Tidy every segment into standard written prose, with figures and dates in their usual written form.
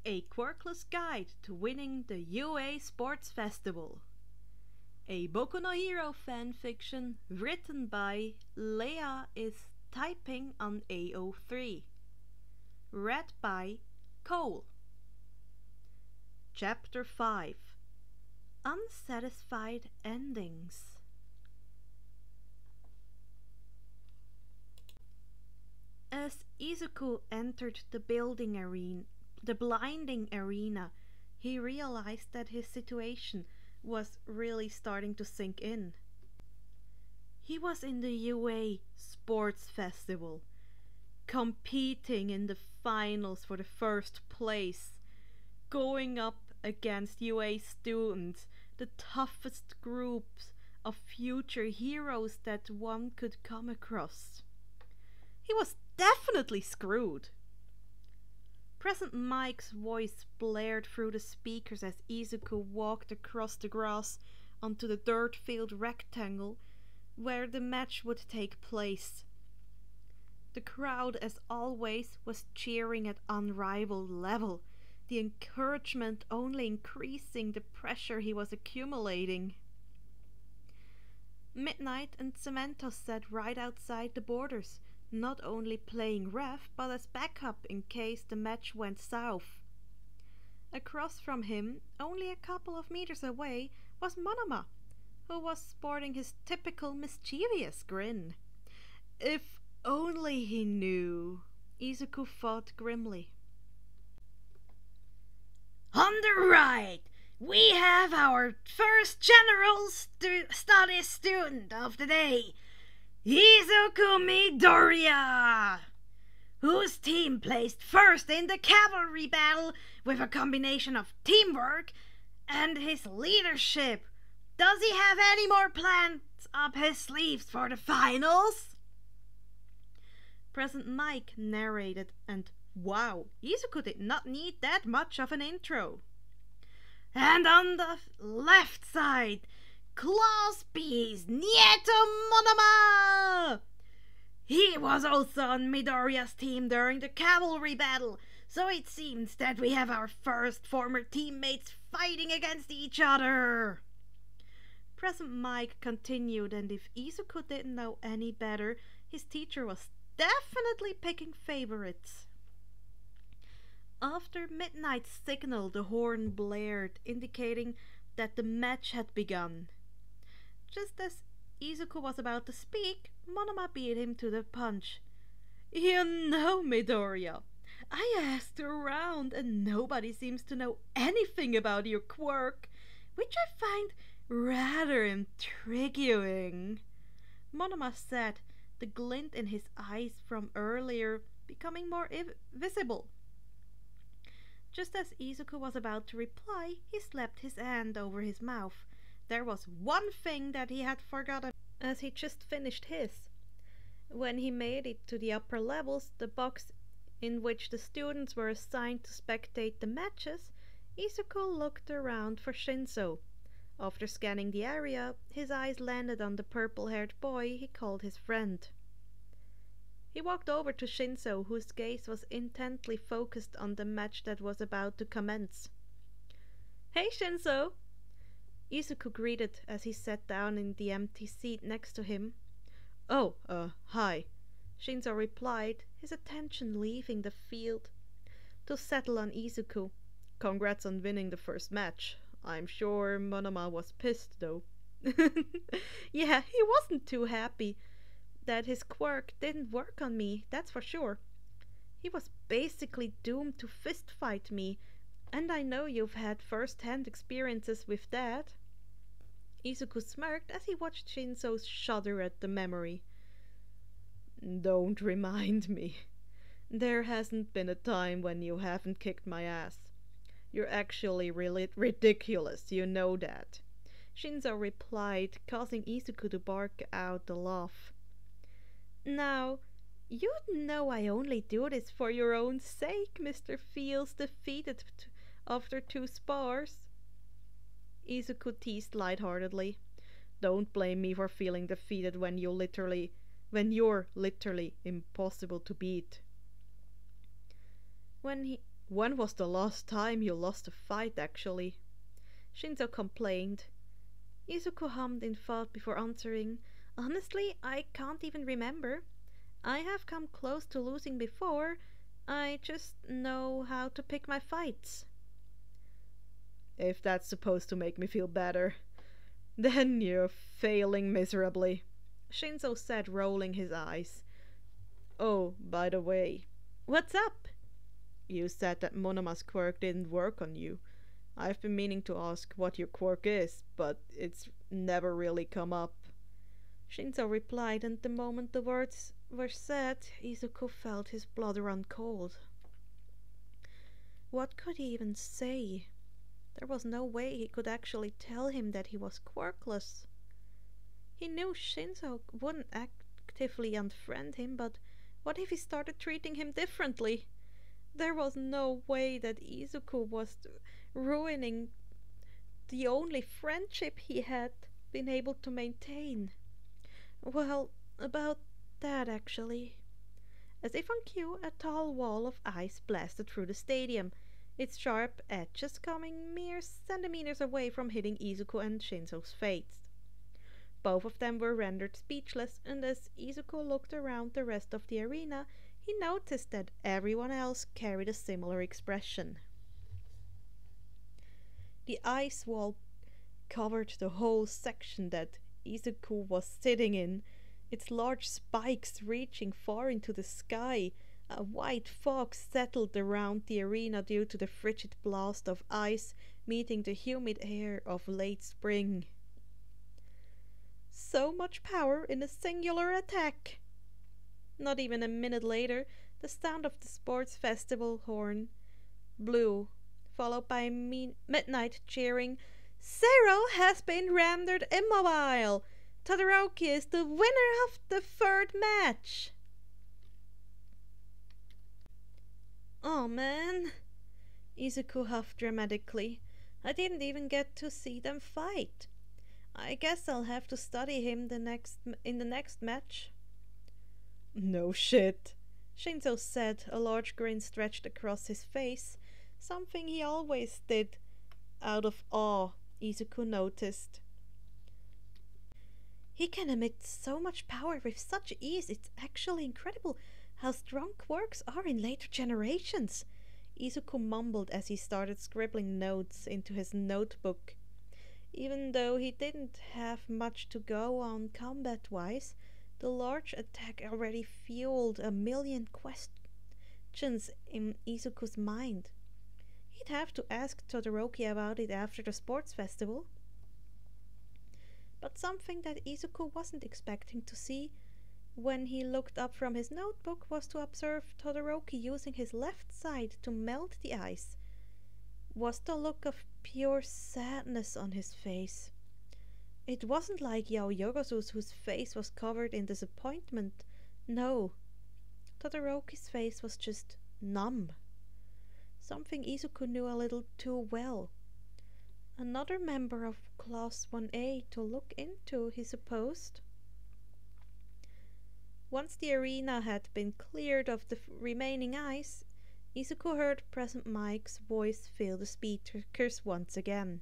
A Quirkless Guide to Winning the UA Sports Festival. A Boku no Hero fanfiction written by Leahistyping on AO3. Read by Cole. Chapter 5. Unsatisfied Endings. As Izuku entered the blinding arena, he realized that his situation was really starting to sink in. He was in the UA Sports Festival, competing in the finals for the first place, going up against UA students, the toughest groups of future heroes that one could come across. He was definitely screwed. Present Mike's voice blared through the speakers as Izuku walked across the grass onto the dirt-filled rectangle where the match would take place. The crowd, as always, was cheering at unrivaled level, the encouragement only increasing the pressure he was accumulating. Midnight and Samantha sat right outside the borders, not only playing ref but as backup in case the match went south. Across from him, only a couple of meters away, was Monoma, who was sporting his typical mischievous grin. If only he knew, Izuku thought grimly. On the right, we have our first general studies student of the day, Izuku Midoriya, whose team placed first in the cavalry battle with a combination of teamwork and his leadership. Does he have any more plans up his sleeves for the finals? Present Mike narrated, and wow, Izuku did not need that much of an intro. And on the left side, Claws B's Nieto Monoma! He was also on Midoriya's team during the cavalry battle, so it seems that we have our first former teammates fighting against each other. Present Mike continued, and if Izuku didn't know any better, his teacher was definitely picking favorites. After midnight signal, the horn blared, indicating that the match had begun. Just as Izuku was about to speak, Monoma beat him to the punch. You know, Midoriya, I asked around and nobody seems to know anything about your quirk, which I find rather intriguing. Monoma said, the glint in his eyes from earlier becoming more visible. Just as Izuku was about to reply, he slapped his hand over his mouth. There was one thing that he had forgotten, as he just finished his. When he made it to the upper levels, the box in which the students were assigned to spectate the matches, Izuku looked around for Shinso. After scanning the area, his eyes landed on the purple-haired boy he called his friend. He walked over to Shinso, whose gaze was intently focused on the match that was about to commence. Hey, Shinso! Izuku greeted as he sat down in the empty seat next to him. Oh, hi, Shinso replied, his attention leaving the field to settle on Izuku. Congrats on winning the first match. I'm sure Monoma was pissed, though. Yeah, he wasn't too happy that his quirk didn't work on me, that's for sure. He was basically doomed to fistfight me, and I know you've had first-hand experiences with that. Izuku smirked as he watched Shinso shudder at the memory. Don't remind me. There hasn't been a time when you haven't kicked my ass. You're actually really ridiculous, you know that. Shinso replied, causing Izuku to bark out a laugh. Now, you know I only do this for your own sake, Mr. Feels defeated after 2 spars. Izuku teased lightheartedly. Don't blame me for feeling defeated when you're literally impossible to beat. When was the last time you lost a fight, actually? Shinzo complained. Izuku hummed in thought before answering. Honestly, I can't even remember. I have come close to losing before. I just know how to pick my fights. If that's supposed to make me feel better, then you're failing miserably, Shinzo said, rolling his eyes. Oh, by the way, what's up? You said that Monoma's quirk didn't work on you. I've been meaning to ask what your quirk is, but it's never really come up. Shinzo replied, and the moment the words were said, Izuku felt his blood run cold. What could he even say? There was no way he could actually tell him that he was quirkless. He knew Shinzo wouldn't actively unfriend him, but what if he started treating him differently? There was no way that Izuku was ruining the only friendship he had been able to maintain. Well, about that actually. As if on cue, a tall wall of ice blasted through the stadium, its sharp edges coming mere centimeters away from hitting Izuku and Shinzo's face. Both of them were rendered speechless, and as Izuku looked around the rest of the arena, he noticed that everyone else carried a similar expression. The ice wall covered the whole section that Izuku was sitting in, its large spikes reaching far into the sky. A white fog settled around the arena due to the frigid blast of ice meeting the humid air of late spring. So much power in a singular attack! Not even a minute later, the sound of the sports festival horn blew, followed by midnight cheering. Zero has been rendered immobile! Todoroki is the winner of the third match! Oh man, Izuku huffed dramatically. I didn't even get to see them fight. I guess I'll have to study him in the next match. No shit, Shinzo said, a large grin stretched across his face, something he always did out of awe, Izuku noticed. He can emit so much power with such ease, it's actually incredible how strong quirks are in later generations, Izuku mumbled as he started scribbling notes into his notebook. Even though he didn't have much to go on combat-wise, the large attack already fueled a million questions in Izuku's mind. He'd have to ask Todoroki about it after the sports festival. But something that Izuku wasn't expecting to see when he looked up from his notebook was to observe Todoroki using his left side to melt the ice. Was the look of pure sadness on his face. It wasn't like Yaoyorosu's, whose face was covered in disappointment. No, Todoroki's face was just numb. Something Izuku knew a little too well. Another member of Class 1A to look into, he supposed. Once the arena had been cleared of the remaining ice, Izuku heard President Mike's voice fill the speakers once again.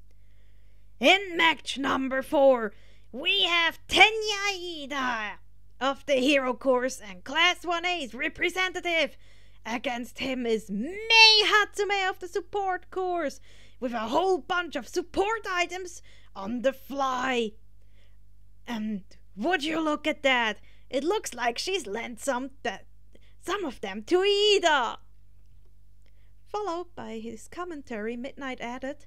In match number 4, we have Tenya Ida of the Hero Course and Class 1A's representative. Against him is Mei Hatsume of the Support Course with a whole bunch of support items on the fly. And would you look at that? It looks like she's lent some of them to Ida. Followed by his commentary, Midnight added,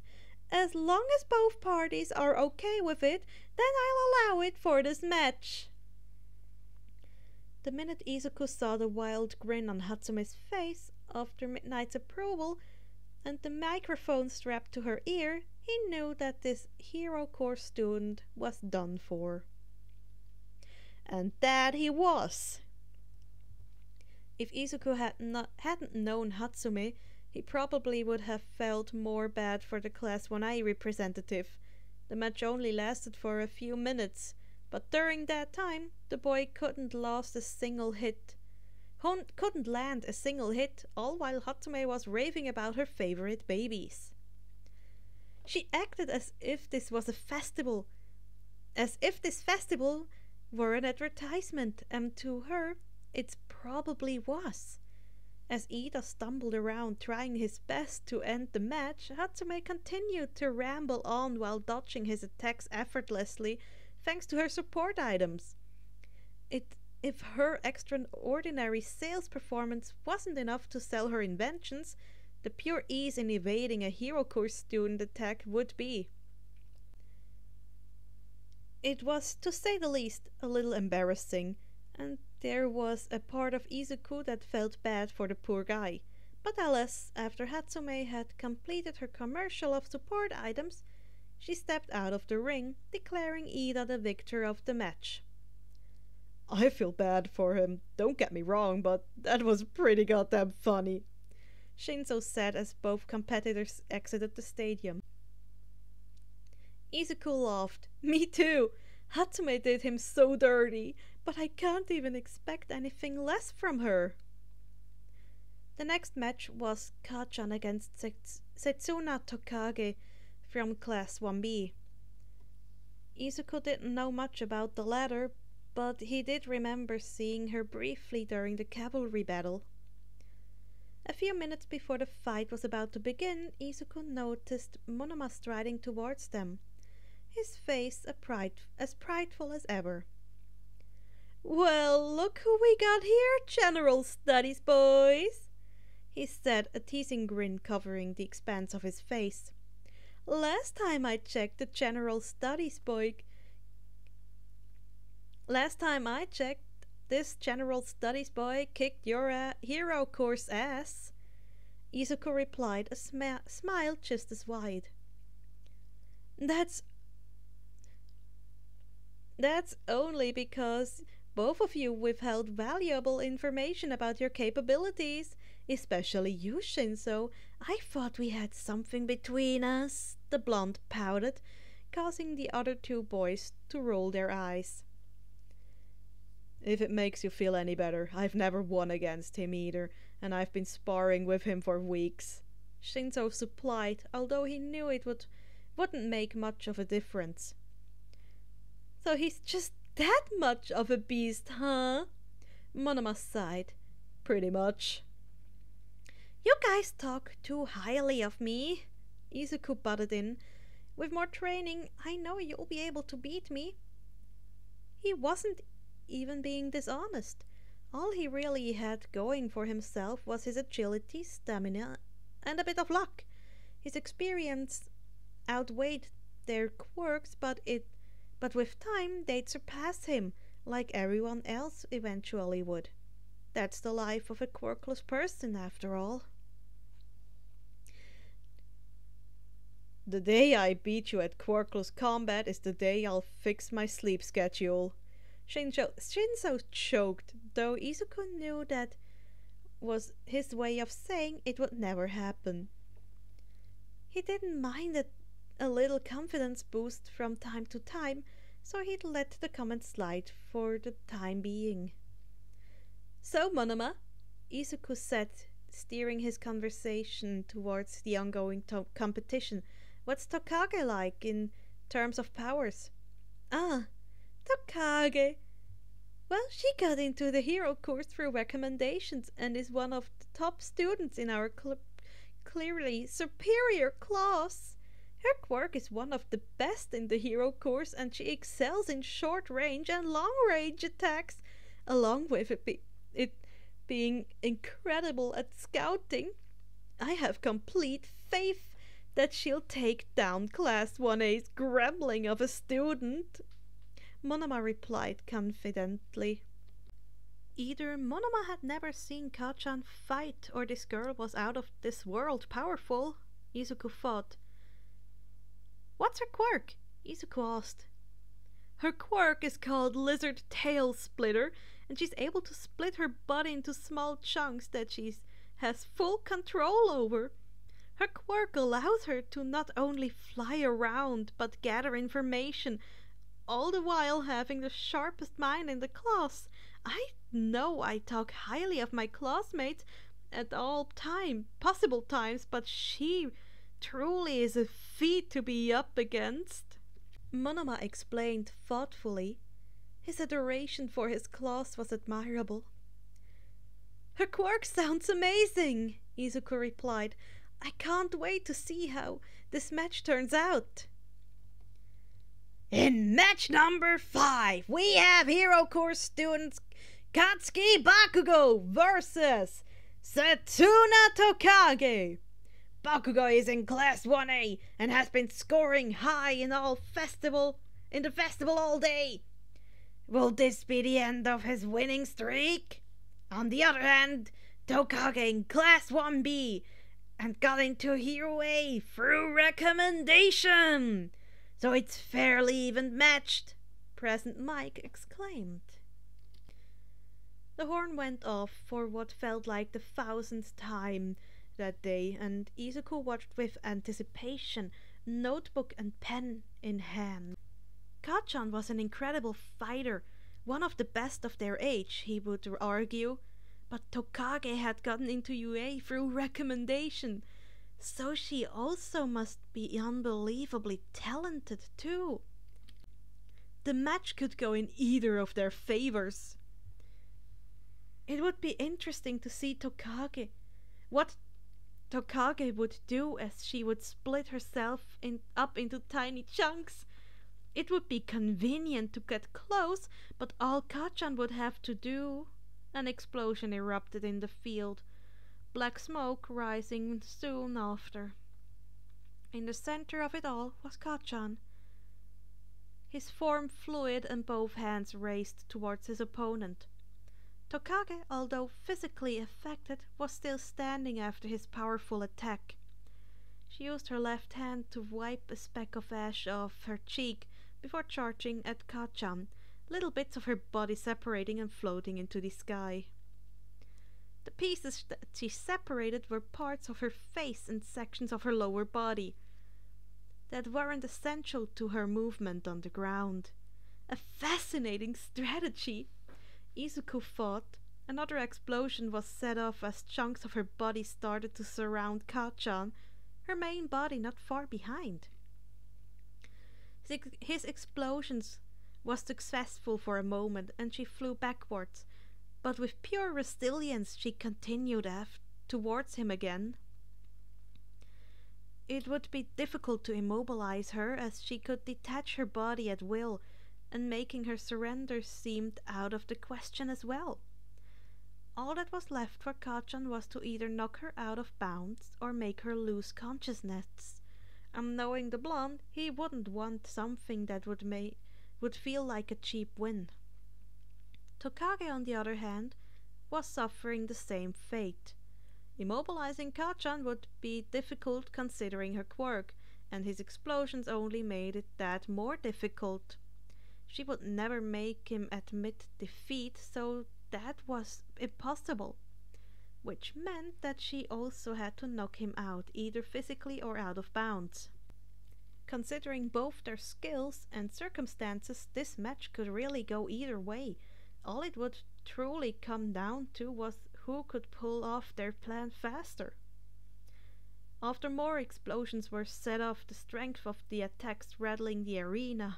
as long as both parties are okay with it, then I'll allow it for this match. The minute Izuku saw the wild grin on Hatsume's face after Midnight's approval and the microphone strapped to her ear, he knew that this Hero Course student was done for. And that he was. If Izuku hadn't known Hatsume, he probably would have felt more bad for the Class 1A representative. The match only lasted for a few minutes, but during that time, the boy couldn't last a single hit. couldn't land a single hit, all while Hatsume was raving about her favorite babies. She acted as if this festival were an advertisement, and to her it probably was. As Ida stumbled around trying his best to end the match, Hatsume continued to ramble on while dodging his attacks effortlessly thanks to her support items. If her extraordinary sales performance wasn't enough to sell her inventions, the pure ease in evading a hero course student attack would be. It was, to say the least, a little embarrassing, and there was a part of Izuku that felt bad for the poor guy. But alas, after Hatsume had completed her commercial of support items, she stepped out of the ring, declaring Ida the victor of the match. I feel bad for him, don't get me wrong, but that was pretty goddamn funny, Shinzo said as both competitors exited the stadium. Izuku laughed. Me too. Hatsume did him so dirty, but I can't even expect anything less from her. The next match was Kachan against Setsuna Tokage from Class 1B. Izuku didn't know much about the latter, but he did remember seeing her briefly during the cavalry battle. A few minutes before the fight was about to begin, Izuku noticed Monoma striding towards them, his face as prideful as ever. "Well, look who we got here, General Studies boys," he said, a teasing grin covering the expanse of his face. Last time I checked, this General Studies boy kicked your hero course ass. Izuku replied, a smile just as wide. That's only because both of you withheld valuable information about your capabilities, especially you, Shinzo. I thought we had something between us, the blonde pouted, causing the other two boys to roll their eyes. If it makes you feel any better, I've never won against him either, and I've been sparring with him for weeks, Shinzo supplied, although he knew it wouldn't make much of a difference. So he's just that much of a beast, huh? Monoma sighed. Pretty much. You guys talk too highly of me, Izuku butted in. With more training, I know you'll be able to beat me. He wasn't even being dishonest. All he really had going for himself was his agility, stamina, and a bit of luck. His experience outweighed their quirks, but with time they'd surpass him, like everyone else eventually would. That's the life of a quirkless person, after all. The day I beat you at quirkless combat is the day I'll fix my sleep schedule. Shinzo choked, though Izuku knew that was his way of saying it would never happen. He didn't mind a little confidence boost from time to time, so he'd let the comment slide for the time being. So, Monoma, Izuku said, steering his conversation towards the ongoing competition, what's Tokage like in terms of powers? Ah, Tokage. Well, she got into the hero course through recommendations and is one of the top students in our clearly superior class. Her quirk is one of the best in the hero course, and she excels in short range and long range attacks, along with it being incredible at scouting. I have complete faith that she'll take down Class 1A's gremlin of a student, Monoma replied confidently. Either Monoma had never seen Kachan fight, or this girl was out of this world powerful, Izuku thought. What's her quirk? Izuku asked. Her quirk is called Lizard Tail Splitter, and she's able to split her body into small chunks that she has full control over. Her quirk allows her to not only fly around, but gather information, all the while having the sharpest mind in the class. I know I talk highly of my classmates at all possible times, but she truly is a feat to be up against. Monoma explained thoughtfully. His adoration for his class was admirable. Her quirk sounds amazing, Izuku replied. I can't wait to see how this match turns out. In match number 5, we have Hero Course students Katsuki Bakugo versus Satuna Tokage. Bakugo is in Class 1A and has been scoring high in the festival all day. Will this be the end of his winning streak? On the other hand, Tokage in Class 1B and got into Hero A through recommendation. So it's fairly even matched, Present Mike exclaimed. The horn went off for what felt like the 1000th time that day, and Izuku watched with anticipation, notebook and pen in hand. Kachan was an incredible fighter, one of the best of their age, he would argue, but Tokage had gotten into UA through recommendation, so she also must be unbelievably talented too. The match could go in either of their favors. It would be interesting to see what Tokage would do, as she would split herself up into tiny chunks. It would be convenient to get close, but all Kachan would have to do. An explosion erupted in the field, black smoke rising soon after. In the center of it all was Kachan, his form fluid and both hands raised towards his opponent. Tokage, although physically affected, was still standing after his powerful attack. She used her left hand to wipe a speck of ash off her cheek before charging at Kachan, little bits of her body separating and floating into the sky. The pieces that she separated were parts of her face and sections of her lower body that weren't essential to her movement on the ground. A fascinating strategy, Izuku thought. Another explosion was set off as chunks of her body started to surround Kachan, her main body not far behind. His explosions was successful for a moment, and she flew backwards, but with pure resilience she continued towards him again. It would be difficult to immobilize her, as she could detach her body at will, and making her surrender seemed out of the question as well. All that was left for Kachan was to either knock her out of bounds or make her lose consciousness. And knowing the blonde, he wouldn't want something that would feel like a cheap win. Tokage, on the other hand, was suffering the same fate. Immobilizing Kachan would be difficult considering her quirk, and his explosions only made it that more difficult. She would never make him admit defeat, so that was impossible, which meant that she also had to knock him out, either physically or out of bounds. Considering both their skills and circumstances, this match could really go either way. All it would truly come down to was who could pull off their plan faster. After more explosions were set off, the strength of the attacks rattling the arena,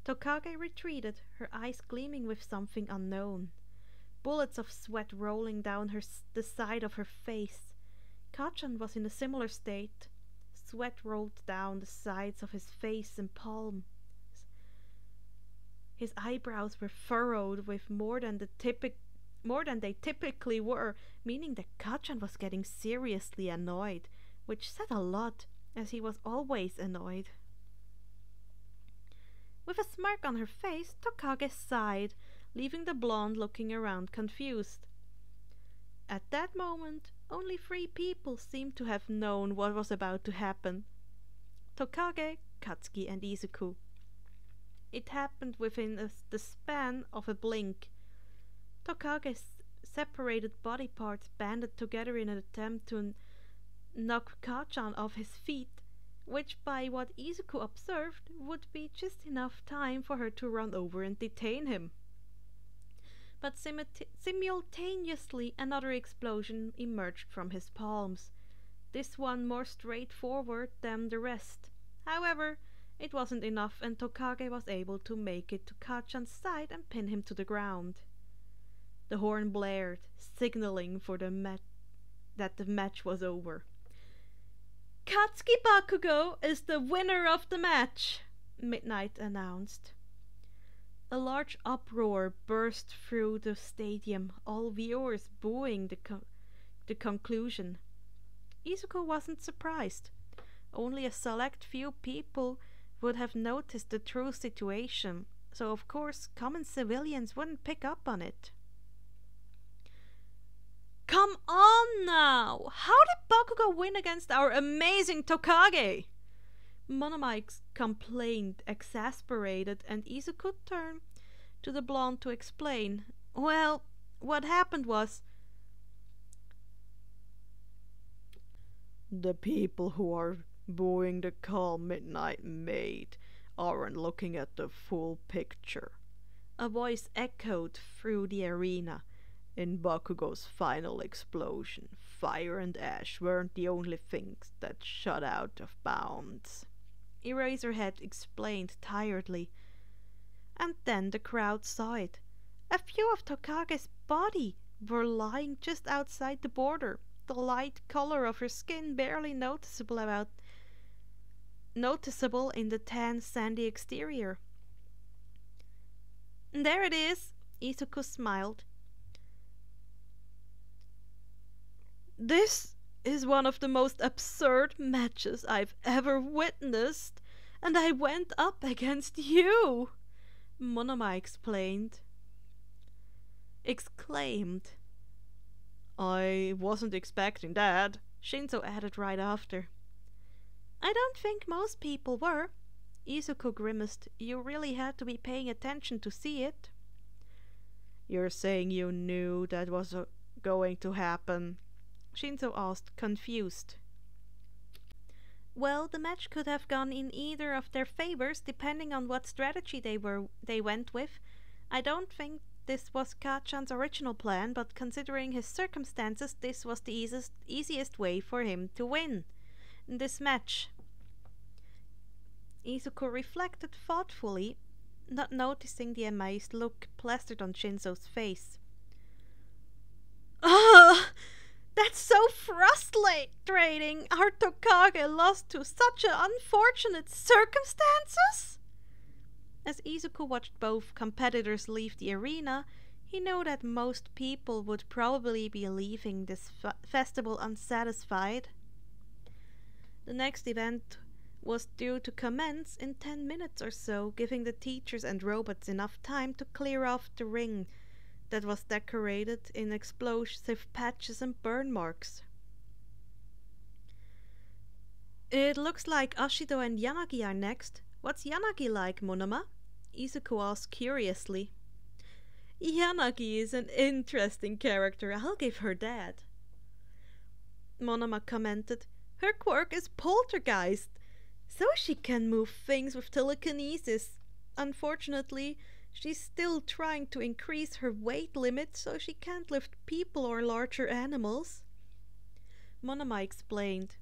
Tokage retreated, her eyes gleaming with something unknown. Bullets of sweat rolling down the side of her face. Kachan was in a similar state. Sweat rolled down the sides of his face and palms. His eyebrows were furrowed with more than they typically were, meaning that Kachan was getting seriously annoyed, which said a lot, as he was always annoyed. With a smirk on her face, Tokage sighed, leaving the blonde looking around confused. At that moment, only 3 people seemed to have known what was about to happen: Tokage, Katsuki, and Izuku. It happened within the span of a blink. Tokage's separated body parts banded together in an attempt to knock Kachan off his feet, which, by what Izuku observed, would be just enough time for her to run over and detain him. but simultaneously another explosion emerged from his palms, this one more straightforward than the rest. However, it wasn't enough, and Tokage was able to make it to Kachan's side and pin him to the ground. The horn blared, signaling for that the match was over. "Katsuki Bakugo is the winner of the match," Midnight announced. A large uproar burst through the stadium, all viewers booing the conclusion. Izuku wasn't surprised. Only a select few people would have noticed the true situation, so of course common civilians wouldn't pick up on it. "Come on now! How did Bakugo win against our amazing Tokage?" Monomike complained, exasperated, and Izuku turned to the blonde to explain. "Well, what happened was, the people who are booing the call Midnight made aren't looking at the full picture," a voice echoed through the arena. "In Bakugo's final explosion, fire and ash weren't the only things that shot out of bounds," Eraserhead explained tiredly. And then the crowd saw it. A few of Tokage's body were lying just outside the border, the light color of her skin barely noticeable in the tan, sandy exterior. "There it is," Izuku smiled. "This is one of the most absurd matches I've ever witnessed, and I went up against you," Monoma exclaimed. "I wasn't expecting that," Shinzo added right after. "I don't think most people were," Izuku grimaced. "You really had to be paying attention to see it." "You're saying you knew that was going to happen?" Shinzo asked, confused. "Well, the match could have gone in either of their favors, depending on what strategy they went with. I don't think this was Kachan's original plan, but considering his circumstances, this was the easiest way for him to win this match." Izuku reflected thoughtfully, not noticing the amazed look plastered on Shinzo's face. "Ugh! That's so frustrating! Our Tokage lost to such unfortunate circumstances?" As Izuku watched both competitors leave the arena, he knew that most people would probably be leaving this festival unsatisfied. The next event was due to commence in 10 minutes or so, giving the teachers and robots enough time to clear off the ring that was decorated in explosive patches and burn marks. "It looks like Ashido and Yanagi are next. What's Yanagi like, Monoma?" Izuku asked curiously. "Yanagi is an interesting character, I'll give her that," Monoma commented. "Her quirk is poltergeist, so she can move things with telekinesis. Unfortunately, she's still trying to increase her weight limit, so she can't lift people or larger animals," Monoma explained.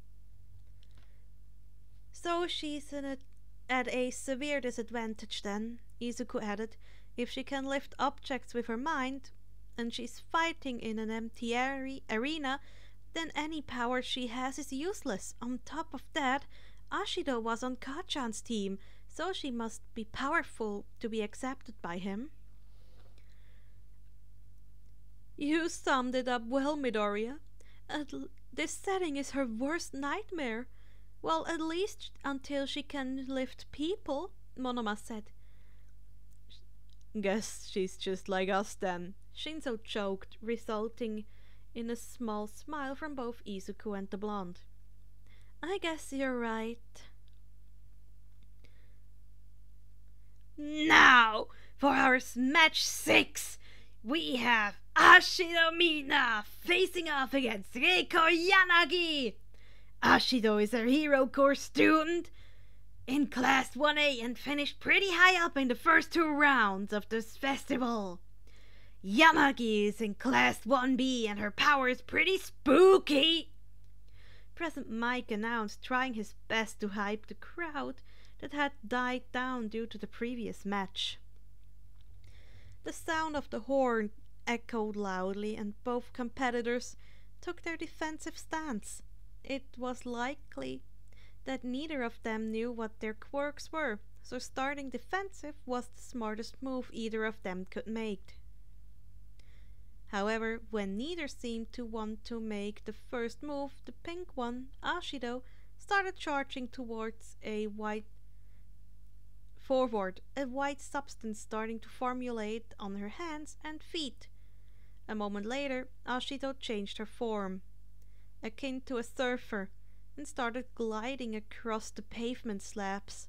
"So she's at a severe disadvantage then," Izuku added. "If she can lift objects with her mind, and she's fighting in an empty arena, then any power she has is useless. On top of that, Ashido was on Kachan's team, so she must be powerful to be accepted by him." "You summed it up well, Midoriya. This setting is her worst nightmare. Well, at least until she can lift people," Monoma said. "Guess she's just like us then," Shinzo choked, resulting in a small smile from both Izuku and the blonde. "I guess you're right." "Now, for our match 6, we have Ashido Mina facing off against Reiko Yanagi. Ashido is a Hero Corps student in Class 1A and finished pretty high up in the first 2 rounds of this festival. Yanagi is in Class 1B and her power is pretty spooky. Present Mike announced, trying his best to hype the crowd that had died down due to the previous match. The sound of the horn echoed loudly and both competitors took their defensive stance. It was likely that neither of them knew what their quirks were, so starting defensive was the smartest move either of them could make. However, when neither seemed to want to make the first move, the pink one, Ashido, started charging towards a white substance starting to formulate on her hands and feet. A moment later, Ashido changed her form, akin to a surfer, and started gliding across the pavement slabs.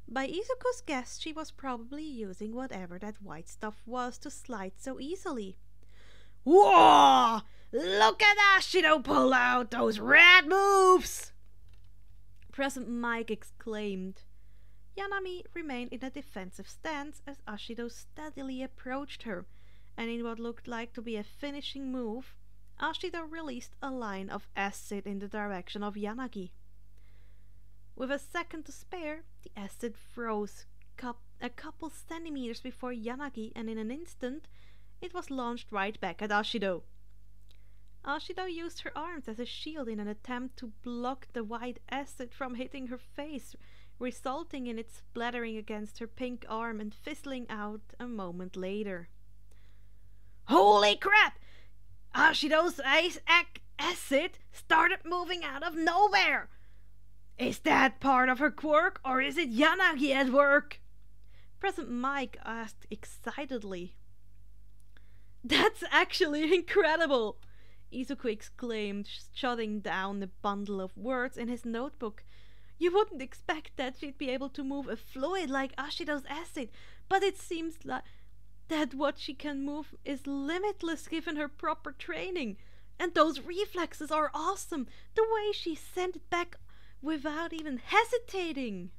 By Izuku's guess, she was probably using whatever that white stuff was to slide so easily. Whoa! Look at Ashido pull out those red moves! Present Mike exclaimed. Yanami remained in a defensive stance as Ashido steadily approached her, and in what looked like to be a finishing move, Ashido released a line of acid in the direction of Yanagi. With a second to spare, the acid froze a couple centimeters before Yanagi, and in an instant, it was launched right back at Ashido. Ashido used her arms as a shield in an attempt to block the white acid from hitting her face, resulting in it splattering against her pink arm and fizzling out a moment later. Holy crap! Ashido's acid started moving out of nowhere! Is that part of her quirk, or is it Yanagi at work? Present Mike asked excitedly. That's actually incredible! Izuku exclaimed, jotting down a bundle of words in his notebook. You wouldn't expect that she'd be able to move a fluid like Ashido's acid, but it seems like that what she can move is limitless given her proper training. And those reflexes are awesome, the way she sent it back without even hesitating.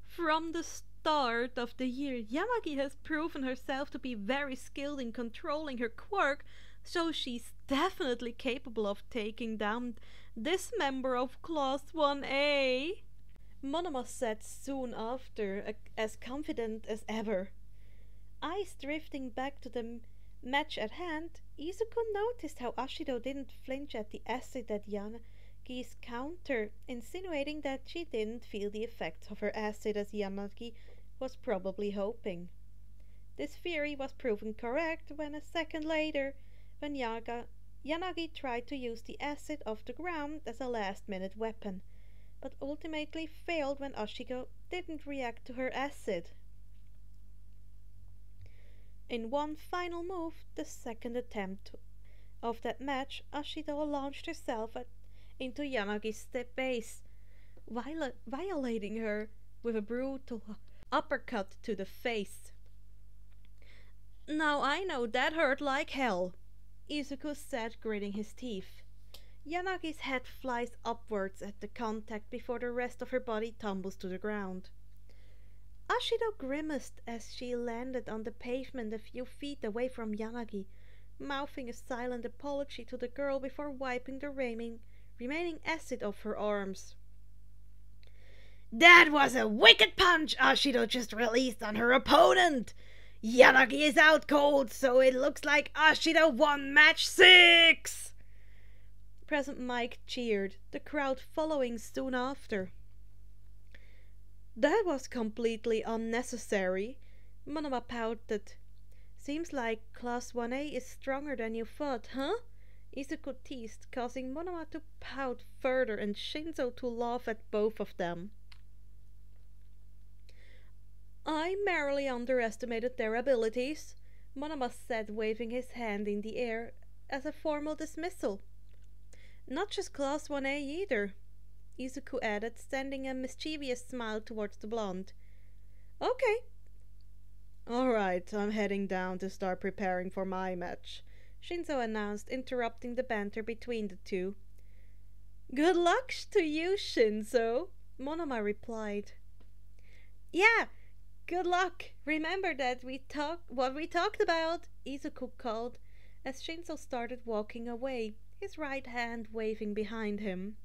From the start of the year, Yanagi has proven herself to be very skilled in controlling her quirk, so she's definitely capable of taking down this member of Class 1A. Monoma said soon after, as confident as ever. Eyes drifting back to the match at hand, Izuku noticed how Ashido didn't flinch at the acid at Yanagi's counter, insinuating that she didn't feel the effects of her acid as Yanagi was probably hoping. This theory was proven correct when a second later, when Yanagi tried to use the acid off the ground as a last-minute weapon, but ultimately failed when Ashido didn't react to her acid. In one final move, the second attempt of that match, Ashido launched herself into Yanagi's base, violating her with a brutal uppercut to the face. Now I know that hurt like hell, Izuku said, gritting his teeth. Yanagi's head flies upwards at the contact before the rest of her body tumbles to the ground. Ashido grimaced as she landed on the pavement a few feet away from Yanagi, mouthing a silent apology to the girl before wiping the remaining acid off her arms. That was a wicked punch Ashido just released on her opponent! Yanagi is out cold, so it looks like Ashido won match 6! Present Mike cheered, the crowd following soon after. That was completely unnecessary, Monoma pouted. Seems like Class 1A is stronger than you thought, huh? Izuku teased, causing Monoma to pout further and Shinzo to laugh at both of them. I merely underestimated their abilities, Monoma said, waving his hand in the air as a formal dismissal. Not just Class 1A either, Izuku added, sending a mischievous smile towards the blonde. Okay. Alright, I'm heading down to start preparing for my match, Shinzo announced, interrupting the banter between the two. Good luck to you, Shinzo, Monoma replied. Yeah, Good luck! Remember that what we talked about, Izuku called, as Shinzo started walking away, his right hand waving behind him.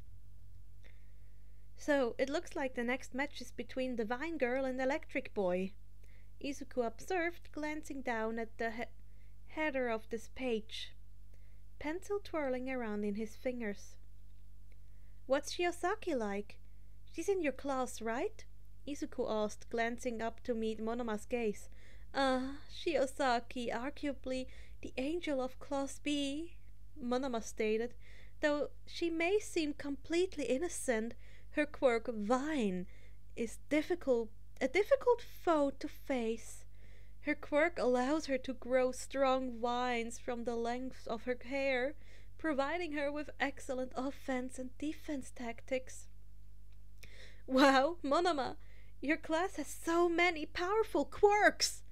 So, it looks like the next match is between the Vine Girl and Electric Boy, Izuku observed, glancing down at the header of this page, pencil twirling around in his fingers. What's Shiosaki like? She's in your class, right? Izuku asked, glancing up to meet Monoma's gaze. Shiosaki, arguably the angel of Class B, Monoma stated. Though she may seem completely innocent, her quirk Vine is a difficult foe to face. Her quirk allows her to grow strong vines from the length of her hair, providing her with excellent offense and defense tactics. Wow, Monoma, your class has so many powerful quirks!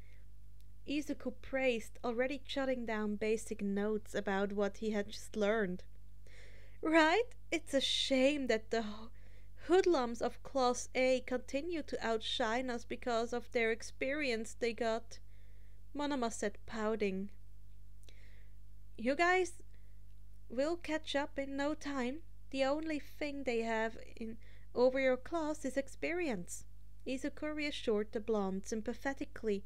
Izuku praised, already jotting down basic notes about what he had just learned. Right? It's a shame that the hoodlums of Class A continue to outshine us because of their experience they got, Monoma said, pouting. You guys will catch up in no time. The only thing they have over your class is experience, Izuku reassured the blonde sympathetically,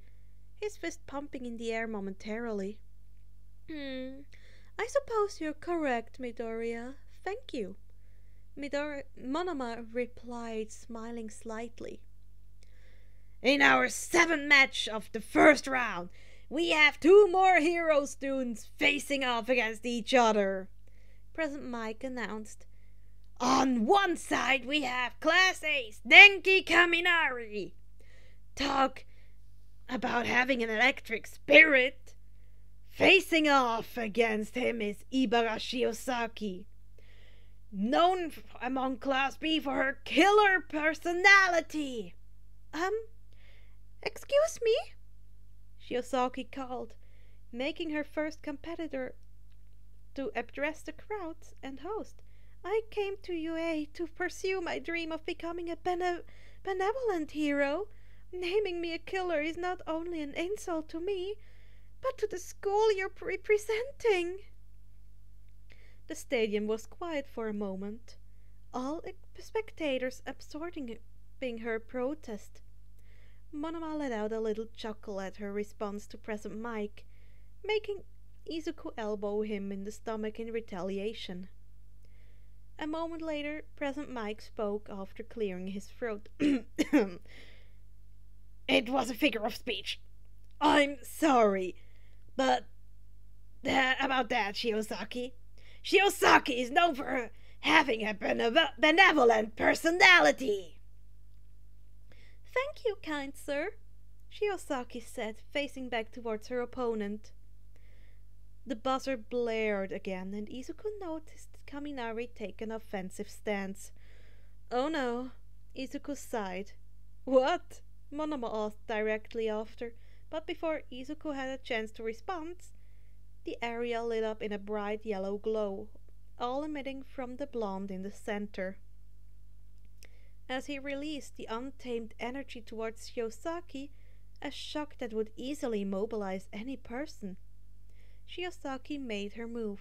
his fist pumping in the air momentarily. I suppose you're correct, Midoriya. Thank you. Monoma replied, smiling slightly. In our 7th match of the first round, we have 2 more hero students facing off against each other, President Mike announced. On one side we have Class A's Denki Kaminari. Talk about having an electric spirit. Facing off against him is Ibara Shiosaki, known among Class B for her killer personality. Excuse me? Shiosaki called, making her first competitor to address the crowd and host. I came to UA to pursue my dream of becoming a benevolent hero. Naming me a killer is not only an insult to me, but to the school you're representing. The stadium was quiet for a moment, all spectators absorbing her protest. Monoma let out a little chuckle at her response to President Mike, making Izuku elbow him in the stomach in retaliation. A moment later, President Mike spoke after clearing his throat. It was a figure of speech. I'm sorry, but about that, Shiosaki. Shiosaki is known for having a benevolent personality. Thank you, kind sir, Shiosaki said, facing back towards her opponent. The buzzer blared again, and Izuku noticed Kaminari take an offensive stance. Oh no, Izuku sighed. What? Monoma asked directly after, but before Izuku had a chance to respond, the area lit up in a bright yellow glow, all emitting from the blonde in the center. As he released the untamed energy towards Shiosaki, a shock that would easily mobilize any person, Shiosaki made her move.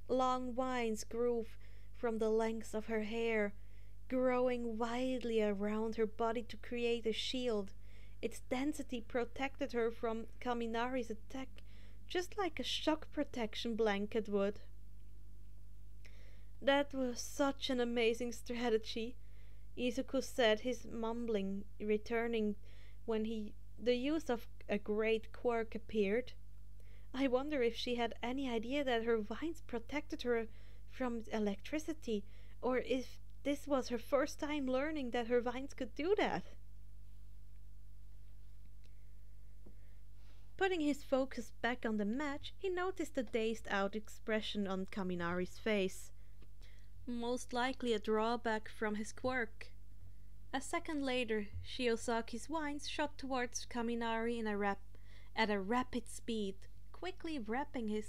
Long vines grew from the lengths of her hair, growing widely around her body to create a shield. Its density protected her from Kaminari's attack, just like a shock protection blanket would. That was such an amazing strategy, Izuku said, his mumbling returning when the use of a great quirk appeared. I wonder if she had any idea that her vines protected her from electricity, or if this was her first time learning that her vines could do that. Putting his focus back on the match, he noticed the dazed-out expression on Kaminari's face. Most likely a drawback from his quirk. A second later, Shiosaki's vines shot towards Kaminari at a rapid speed, quickly wrapping its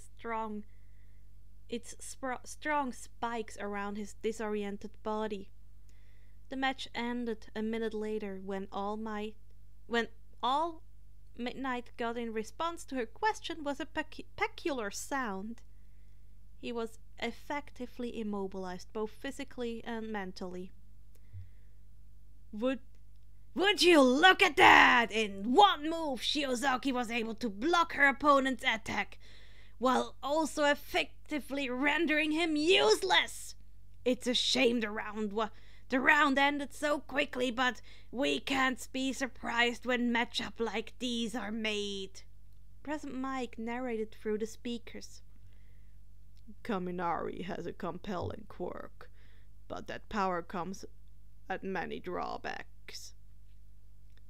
strong spikes around his disoriented body. The match ended a minute later when All Midnight got in response to her question was a peculiar sound. He was effectively immobilized, both physically and mentally. Would you look at that! In one move, Shiozaki was able to block her opponent's attack, while also effectively rendering him useless. It's a shame the round ended so quickly, but we can't be surprised when matchups like these are made. President Mike narrated through the speakers. Kaminari has a compelling quirk, but that power comes at many drawbacks.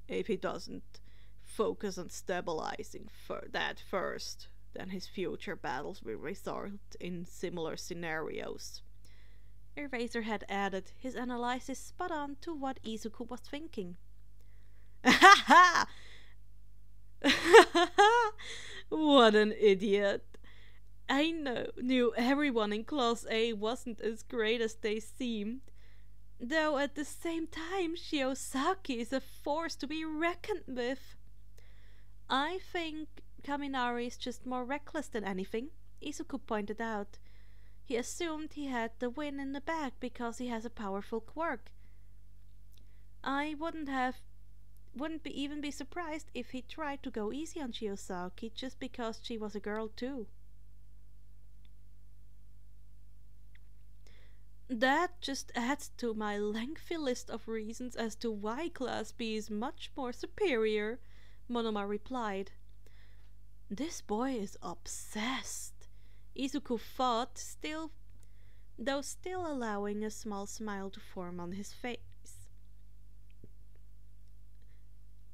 If he doesn't focus on stabilizing that first, then his future battles will result in similar scenarios. Eraserhead added, his analysis spot on to what Izuku was thinking. Ha ha! What an idiot! I knew everyone in Class A wasn't as great as they seemed. Though at the same time, Shiozaki is a force to be reckoned with. I think Kaminari is just more reckless than anything, Izuku pointed out. He assumed he had the win in the bag because he has a powerful quirk. I wouldn't even be surprised if he tried to go easy on Shiozaki just because she was a girl too. That just adds to my lengthy list of reasons as to why Class B is much more superior, Monoma replied. This boy is obsessed, Izuku thought, still allowing a small smile to form on his face.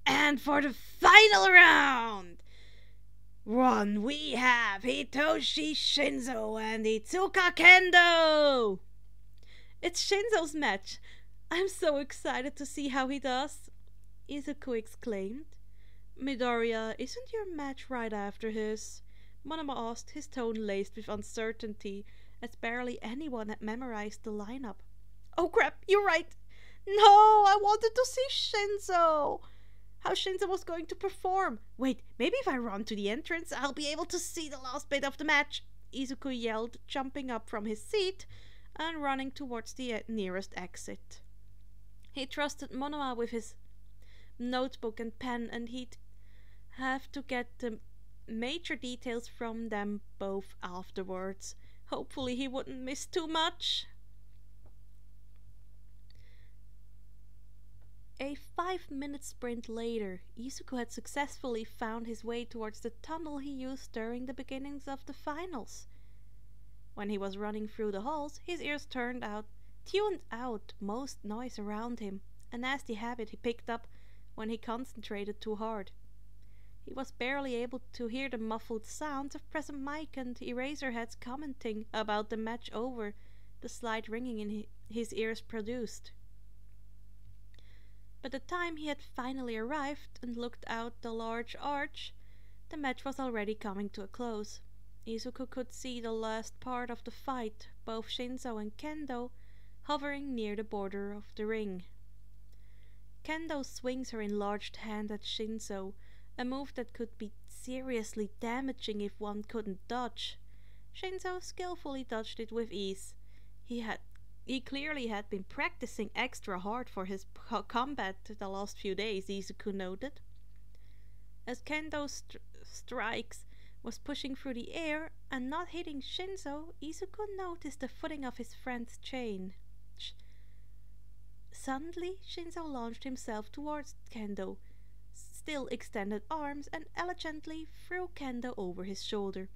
And for the final round, we have Hitoshi Shinzo and Itsuka Kendo. It's Shinzo's match. I'm so excited to see how he does, Izuku exclaimed. Midoriya, isn't your match right after his? Monoma asked, his tone laced with uncertainty, as barely anyone had memorized the lineup. Oh crap, you're right. No, I wanted to see Shinzo. How Shinzo was going to perform. Wait, maybe if I run to the entrance, I'll be able to see the last bit of the match, Izuku yelled, jumping up from his seat and running towards the nearest exit. He trusted Monoma with his notebook and pen, and he'd have to get the major details from them both afterwards. Hopefully he wouldn't miss too much. A 5-minute sprint later, Izuku had successfully found his way towards the tunnel he used during the beginnings of the finals. When he was running through the halls, his ears tuned out most noise around him, a nasty habit he picked up when he concentrated too hard. He was barely able to hear the muffled sounds of President Mike and Eraserheads commenting about the match over the slight ringing in his ears produced. By the time he had finally arrived and looked out the large arch, the match was already coming to a close. Izuku could see the last part of the fight, both Shinzo and Kendo hovering near the border of the ring. Kendo swings her enlarged hand at Shinzo, a move that could be seriously damaging if one couldn't dodge. Shinzo skillfully dodged it with ease. He clearly had been practicing extra hard for his combat the last few days, Izuku noted. As Kendo's strikes was pushing through the air and not hitting Shinzo, Izuku noticed the footing of his friend's chain. Suddenly, Shinzo launched himself towards Kendo, still extended arms, and elegantly threw Kendo over his shoulder.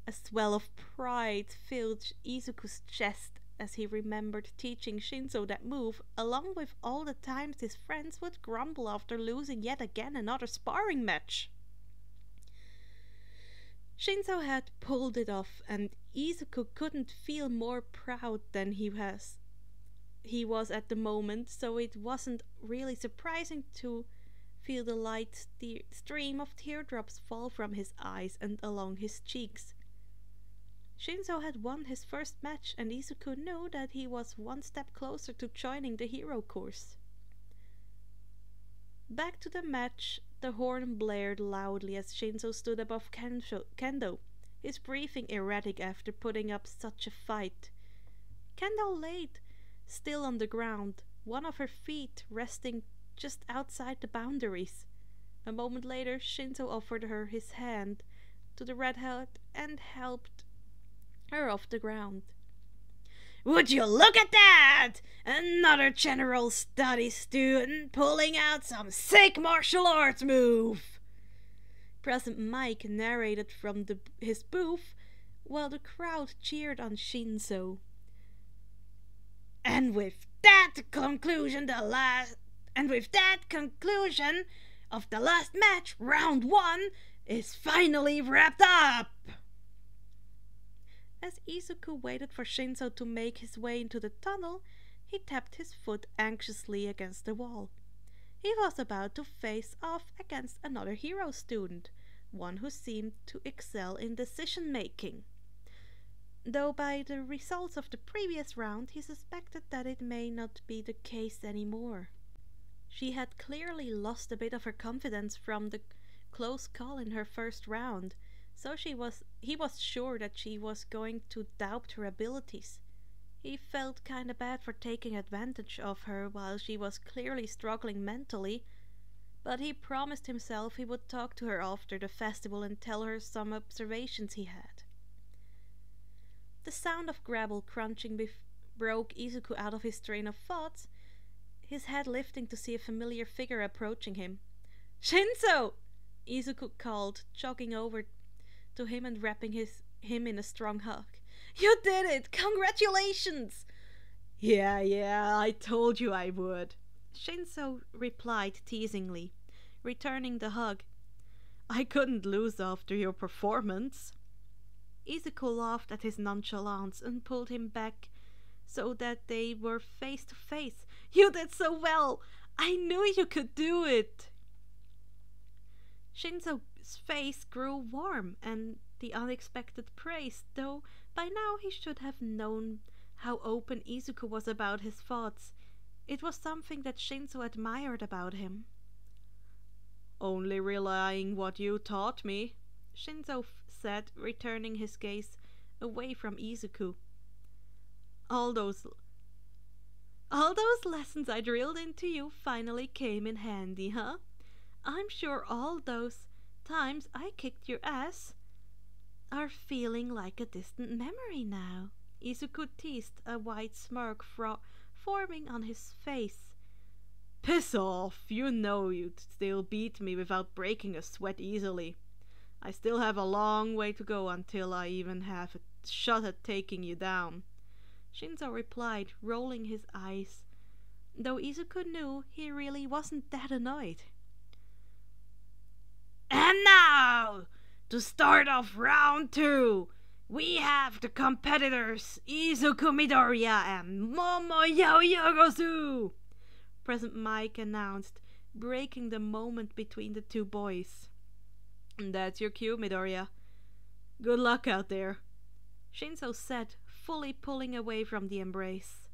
A swell of pride filled Izuku's chest as he remembered teaching Shinzo that move, along with all the times his friends would grumble after losing yet again another sparring match. Shinzo had pulled it off, and Izuku couldn't feel more proud than he was at the moment, so it wasn't really surprising to feel the light stream of teardrops fall from his eyes and along his cheeks. Shinzo had won his first match, and Izuku knew that he was one step closer to joining the hero course. Back to the match, the horn blared loudly as Shinzo stood above Kendo, his breathing erratic after putting up such a fight. Kendo laid still on the ground, one of her feet resting just outside the boundaries. A moment later, Shinzo offered her his hand to the redhead and helped her off the ground. Would you look at that? Another general studies student pulling out some sick martial arts move. President Mike narrated from his booth while the crowd cheered on Shinzo. And with that conclusion of the last match, round 1 is finally wrapped up. As Izuku waited for Shinzo to make his way into the tunnel, he tapped his foot anxiously against the wall. He was about to face off against another hero student, one who seemed to excel in decision-making. Though by the results of the previous round he suspected that it may not be the case anymore. She had clearly lost a bit of her confidence from the close call in her first round, so he was sure that she was going to doubt her abilities. He felt kinda bad for taking advantage of her while she was clearly struggling mentally, but he promised himself he would talk to her after the festival and tell her some observations he had. The sound of gravel crunching broke Izuku out of his train of thoughts, his head lifting to see a familiar figure approaching him. "Shinzo!" Izuku called, jogging over to him and wrapping him in a strong hug. "You did it! Congratulations!" Yeah, I told you I would," Shinzo replied teasingly, returning the hug. "I couldn't lose after your performance." Izuku laughed at his nonchalance and pulled him back so that they were face to face. "You did so well! I knew you could do it!" Shinzo's face grew warm at the unexpected praise, though by now he should have known how open Izuku was about his thoughts. It was something that Shinzo admired about him. "Only relaying what you taught me," Shinzo said, returning his gaze away from Izuku. All those lessons I drilled into you finally came in handy, huh? I'm sure all those times I kicked your ass are feeling like a distant memory now." Izuku teased, a wide smirk forming on his face. "Piss off! You know you'd still beat me without breaking a sweat easily. I still have a long way to go until I even have a shot at taking you down," Shinzo replied, rolling his eyes, though Izuku knew he really wasn't that annoyed. "And now, to start off round 2, we have the competitors Izuku Midoriya and Momoyo Yogozu," President Mike announced, breaking the moment between the two boys. "That's your cue, Midoriya. Good luck out there," Shinzo said, fully pulling away from the embrace.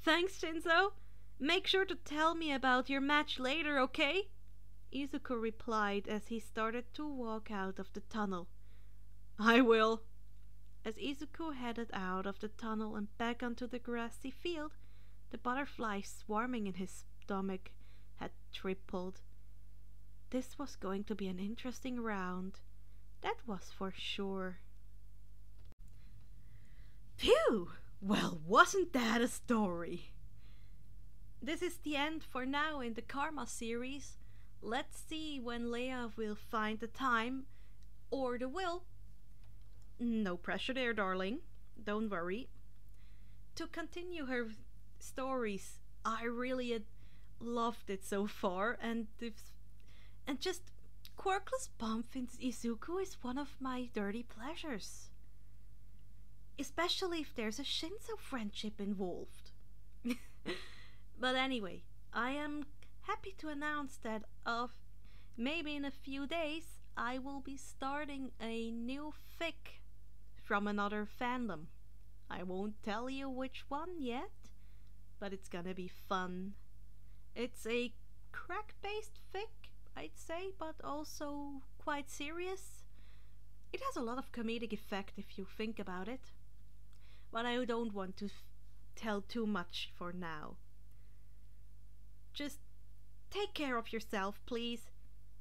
"Thanks, Shinzo. Make sure to tell me about your match later, okay?" Izuku replied as he started to walk out of the tunnel. "I will." As Izuku headed out of the tunnel and back onto the grassy field, the butterflies swarming in his stomach had tripled. This was going to be an interesting round. That was for sure. Phew! Well, wasn't that a story? This is the end for now in the Karma series. Let's see when Leia will find the time or the will. No pressure there, darling. Don't worry. To continue her stories. I really loved it so far, and just Quirkless bump in Izuku is one of my dirty pleasures. Especially if there's a Shinzo friendship involved. But anyway, I am happy to announce that maybe in a few days I will be starting a new fic from another fandom. I won't tell you which one yet, but it's gonna be fun. It's a crack-based fic, I'd say, but also quite serious. It has a lot of comedic effect if you think about it. But I don't want to tell too much for now. Just take care of yourself, please.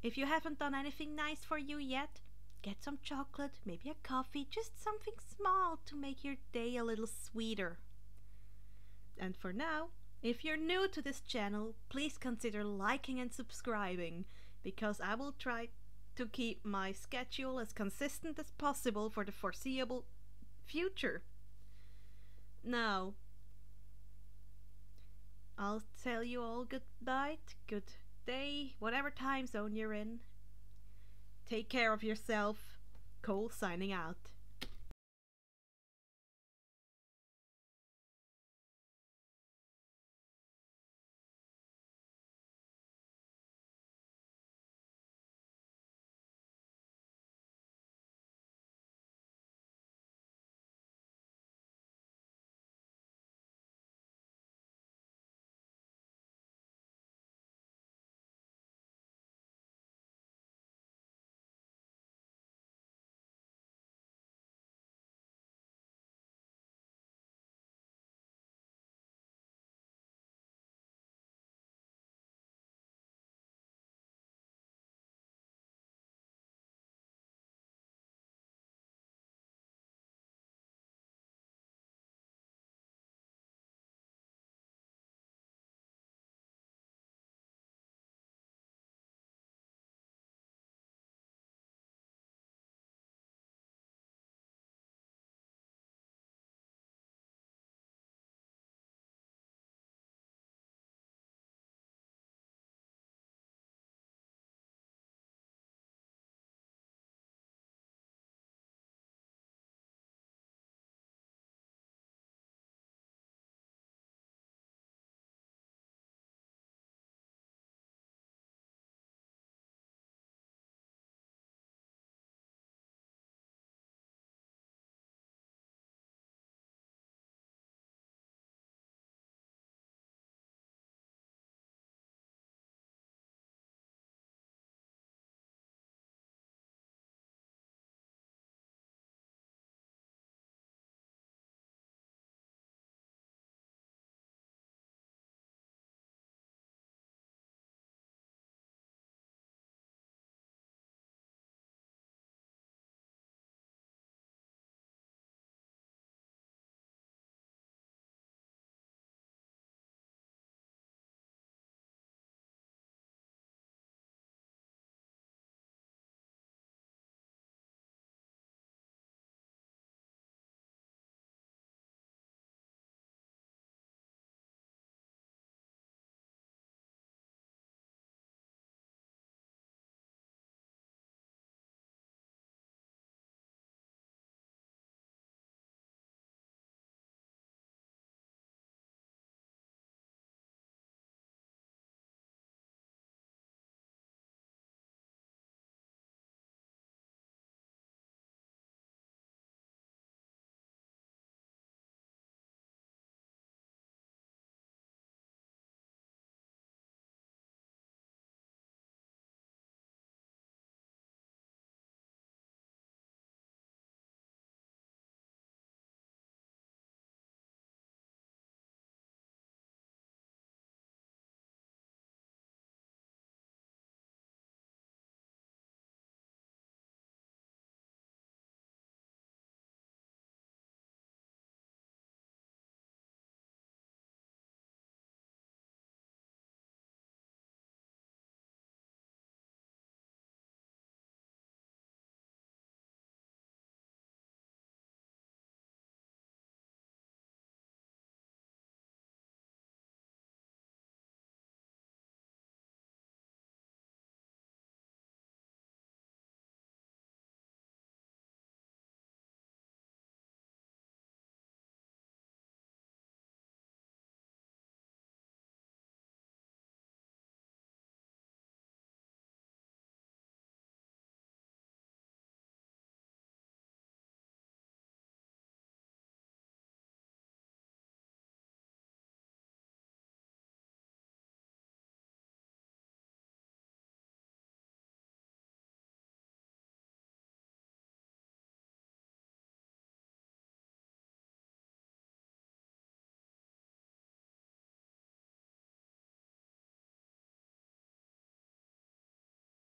If you haven't done anything nice for you yet, get some chocolate, maybe a coffee, just something small to make your day a little sweeter. And for now, if you're new to this channel, please consider liking and subscribing, because I will try to keep my schedule as consistent as possible for the foreseeable future. Now, I'll tell you all good night, good day, whatever time zone you're in. Take care of yourself. Cole signing out.